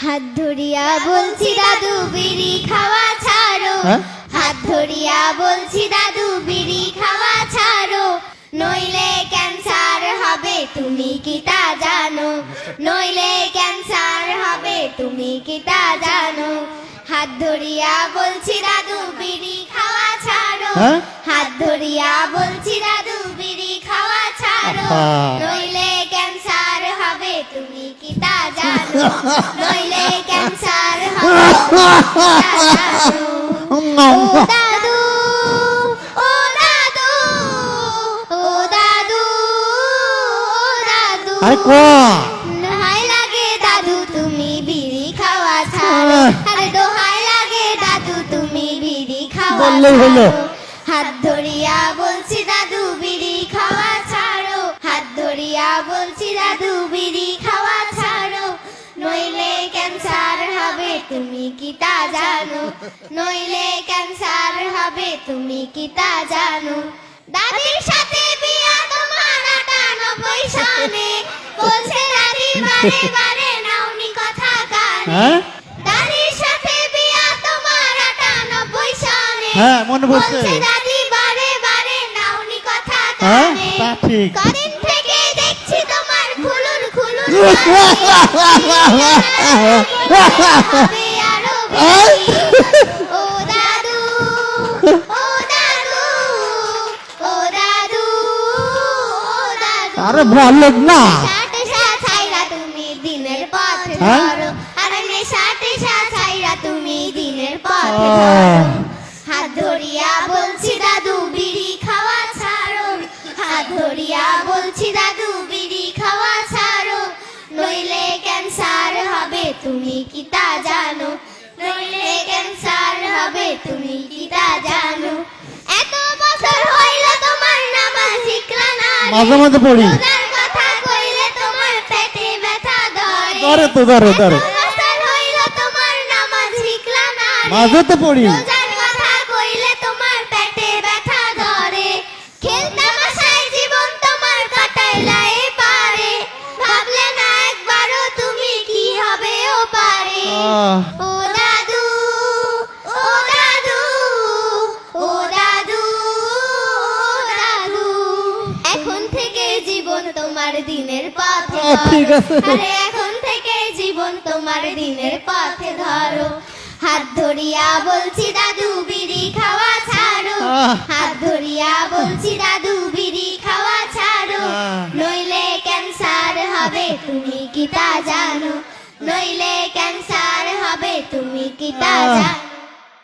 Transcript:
হাত ধরিয়া বলছি দাদু বিড়ি খাওয়া ছাড়ো, হাত ধরিয়া বলছি দাদু বিড়ি খাওয়া ছাড়ো, নইলে ক্যান্সার হবে তুমি কি তা জানো, নইলে ক্যান্সার হবে তুমি কি তা জানো। হাত ধরিয়া বলছি দাদু বিড়ি খাওয়া ছাড়ো, হাত ধরিয়া বলছি দাদু বিড়ি খাওয়া ছাড়ো, নইলে ক্যান্সার হবে তুমি কি তা জানো, নইলে ক্যান্সার হবে তুমি কি তা জানো। ও দাদু ও দাদু ও দাদু ও দাদু, দোহাই লাগে দাদু তুমি বিড়ি খাওয়া ছাড়ো, আরে দোহাই লাগে দাদু তুমি বিড়ি খাওয়া ছাড়ো। হাত ধরিয়া বলছি দাদু বিড়ি খাওয়া ছাড়ো, হাত ধরিয়া বলছি দাদু বিড়ি খাওয়া ছাড়ো, নইলে ক্যান্সার হবে তুমি কি তা জানো, নইলে ক্যান্সার হবে তুমি কি তা জানো। দাদির সাথে বিয়া তোমার ৯৮ সনে, বলছে দাদি বারে বারে নাওনি কথা কানে, দাদির সাথে বিয়া তোমার ৯৮ সনে, বলছে দাদি বারে বারে নাওনি কথা কানে, কদিন থেকে দেখছি তোমার খুলুর খুলুর হবে আরো বেশি। ও দাদু ও দাদু ও দাদু ও দাদু, আরে ভালো না নেশা ছাইরা তুমি দিনের পথে ধরো, আরে নেশা ছাইরা তুমি দিনের পথে ধরো। হাত ধরিয়া বলছি দাদু বিড়ি খাওয়া ছাড়ো, হাত ধরিয়া বলছি দাদু বিড়ি খাওয়া ছাড়ো, নইলে ক্যান্সার হবে তুমি কি তা জানো, নইলে ক্যান্সার হবে তুমি কি তা জানো। এত বছর হইল তোমার নামাজ শিখলা না, মাঝে মাঝে পড়ি, রোজার কথা কইলে তোমার পেটে ব্যথা ধরে, ধরে তো ধরে ধরে, এত বছর হইল তোমার নামাজ শিখলা না, মাঝে তো পড়ি, রোজার কথা কইলে তোমার পেটে ব্যথা ধরে, খেলতামাশায় জীবন তোমার কাটাইলা এপারে, ভাবলে না একবারও তুমি কি হবে ও পারে। ও দাদু ও দাদু ও দাদু ও দাদু, এখন থেকে জীবন তোমার দিনের পথে ঠিক ধরো, আছে। আরে এখন থেকে জীবন তোমার দিনের পথে ধরো। হাত ধরিয়া বলছি দাদু বিড়ি খাওয়া ছাড়ো, হাত ধরিয়া বলছি দাদু বিড়ি খাওয়া ছাড়ো, নইলে ক্যান্সার হবে তুমি কি তা জানো, নইলে ক্যান্সার হবে তুমি কি তা জানো।